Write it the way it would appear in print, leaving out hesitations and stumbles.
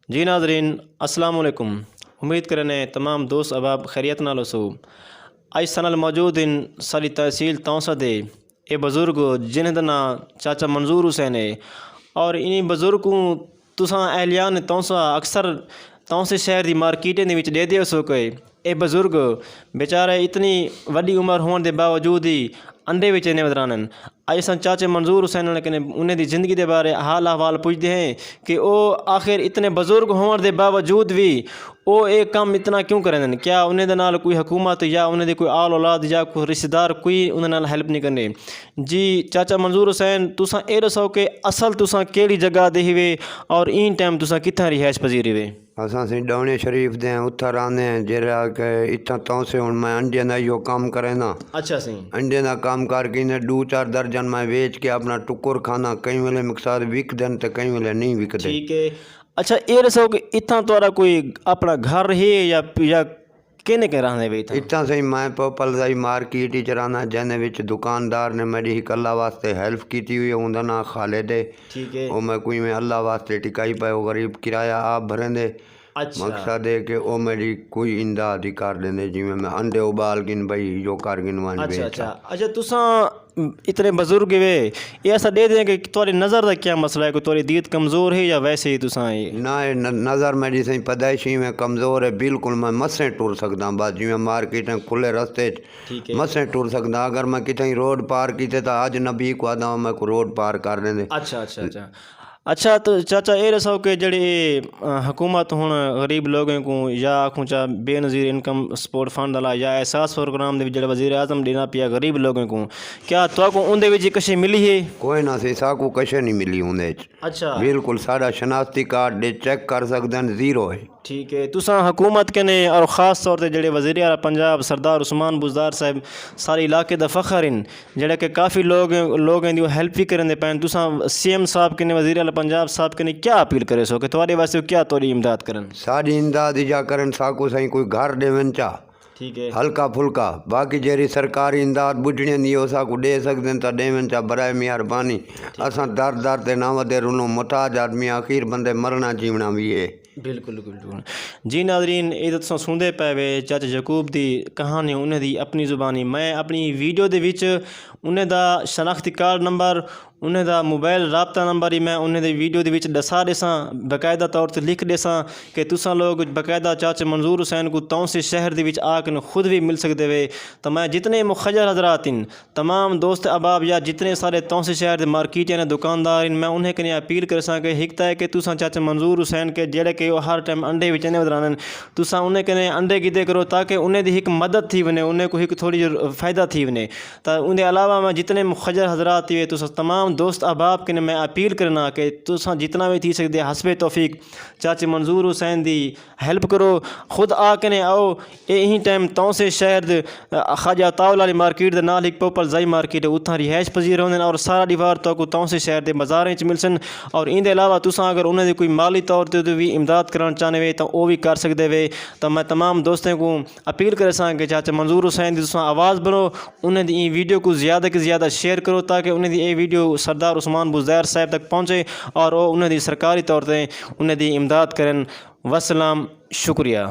जी नाज़रीन अस्सलाम वालेकुम। उम्मीद करने तमाम दोस्त अहबाब खैरियत नाल हो। अज सनल मौजूद इन सारी तहसील तौसा दे ये बुज़ुर्ग जिन्हें दा नां चाचा मंजूर हुसैन है और इन बुज़ुर्ग को तुसां अहलियान तौसा अक्सर तौसे शहर की मार्केटें दे विच दे दे सो कि ये बुज़ुर्ग बेचारे इतनी वड्डी उम्र होने के बावजूद ही अंडे विच इन्हें वधरानन। अज अस चाचे मंजूर हुसैन कने उन्हें दी ज़िंदगी के बारे हाल अहवाल पुछते हैं कि वो आखिर इतने बुज़ुर्ग होने के बावजूद भी वो एक काम इतना क्यों करें। क्या उन्हें दे नाल कोई हुकूमत या उन्हें दी कोई आल औलाद या कोई रिश्तेदार कोई उन्हें नाल हेल्प नहीं करने। जी चाचा मंजूर हुसैन तुसां ये दसो कि असल तुसां केड़ी जगह दे हुए और इन टाइम तुसां कित्थां रिहाइश पजीर हुए। असां डौणे शरीफ दे उत्थां रहंदे हैं जरा कि इत्थां तौसे हुण मैं अंडे का इहो काम करें ना। अच्छा सी अंडे का काम करके ने 2-4 दर्जन मैं बेच के अपना टुकुर खाना कई वेले मकसद विक देन तो कई वेले नहीं विकते। ठीक है। अच्छा ये दसो कि इत्थां तुहाड़ा कोई अपना घर है या किने के रहंदे वे इत्थां। इतना सही मैं पोपल दी मार्केट च रहना जैसे विच दुकानदार ने मेरी एक अल्लाह वास्ते हेल्प की हुई है उनका ना खालिद है। ठीक है। वो मैं कोई में अल्लाह वास्ते टिकाई पाए गरीब किराया आप भरेंदे। अच्छा मकसद है कि वो मेरी कोई इमदाद ही कर देंगे जिमें मैं अंडे उबाल गिन भाई जो कर गिन वन अच्छा अच्छा अच्छा तुसां इतने बुजुर्ग वे ये ऐसा दे दें कि थोड़ी नज़र का क्या मसला है कि थोड़ी दीद कमज़ोर है या वैसे ही तुसां ना नज़र मेरी सही पैदाइशी में कमज़ोर है बिल्कुल मैं मसें टुर सकदा बस जिमें मार्केट खुले रस्ते ठीक है। मसें टुर सकदा अगर मैं कितने रोड पार किते तो अज नबी को आदा मैं को रोड पार कर देंगे। अच्छा अच्छा अच्छा अच्छा तो चाचा ये दसो कि जड़े हुकूमत हुण गरीब लोगों को या आखूँ चा बेनज़ीर इनकम सपोर्ट फंड वाला या एहसास प्रोग्राम दे जो वज़ीर आज़म देना पिया गरीब लोगों को क्या तो उनके विच कशे मिली है। कोई ना सी साकू कशे नहीं मिली उन्हें। अच्छा बिल्कुल सारा शनाख्ती कार्ड दे चेक कर सकते हैं जीरो है। ठीक है। तुसां हुकूमत कने और ख़ास तौर पर जड़े वज़ीर आला पंजाब सरदार उस्मान बुज़दार साहब सारे इलाके दा फ़ख्र इन जड़े कि काफ़ी लोग दी हेल्प भी करेंदे पैन तुसां CM साहब कने वज़ीर आला पंजाब साहब कने क्या अपील करे सो कि तुम्हारे वास्ते क्या थोड़ी इमदाद करन। सारी इमदाद जा करन साकू सही कोई घर देवन चा ठीक है। हल्का फुल्का बाकी जेरी सरकारी इमदाद बुझणी दी हो साकू दे सकते हैं तो देवन चा बराए मेहरबानी। असां दर दर ते ना वधे रुनो मुताज आदमी आखिर बंदे मरना जीवना भी है। बिल्कुल बिल्कुल जी नाज़रीन ये तो तुसां सुनदे पे वे चाचा यकूब दी कहानी उन्हें दी अपनी ज़ुबानी मैं अपनी वीडियो दे विच उन्हें दा शनाख्ती कार्ड नंबर उन्हें दा मोबाइल राबता नंबर ही मैं उन्हें दी वीडियो दे विच दसा देसां बाकायदा तौर पर लिख देसां कि तुसां लोग बाकायदा चाचा मंजूर हुसैन को तौसे शहर दे विच आकर खुद भी मिल सकते वे। तो मैं जितने मुखजर हजरात इन तमाम दोस्त अहबाब या जितने सारे तौसे शहर के मार्केट या दुकानदार इन मैं उन्हें कने अपील कर सा कि हिकता है कि तुसां चाचा मंजूर हुसैन के जेड़े कि हर टाइम अंडे विच ने वधरानन तुसां उन्हें कने अंडे गिदे करो ताकि उन्हें दी एक मदद थी वने उन्हें को एक थोड़ी फ़ायदा थी वने। तो उनके अलावा मैं जितने मुखजर हजरात हुए तुसां तमाम दोस्त अहबाब के मैं अपील करना कि तुसां जितना भी थी सकते हसबे तौफीक चाचे मंजूर हुसैन दी हेल्प करो खुद आके आओ यही टाइम तौसे शहर ख्वाजा ताउल वाली मार्केट नाल एक पोपल जाई मार्केट उत्थां रिहाइश पजीर होंगे और सारा दीवार तो तौसे शहर के बाजारें मिल सन। और इनके अलावा तुसां अगर उन्हें कोई माली तौर पर भी इमदाद कराना चाहते वे तो वह भी कर सकते वे। तो मैं तमाम दोस्तों को अपील कर सा कि चाचा मंजूर हुसैन की तुसां आवाज़ बनो उन्हें दी वीडियो को ज़्यादा से ज़्यादा शेयर करो ताकि उन्हें दी ये वीडियो सरदार उस्मान बुज़दार साहब तक पहुँचे और वो उन्हें दी सरकारी तौर पर उन्हें दी इमदाद करें। वसलाम शुक्रिया।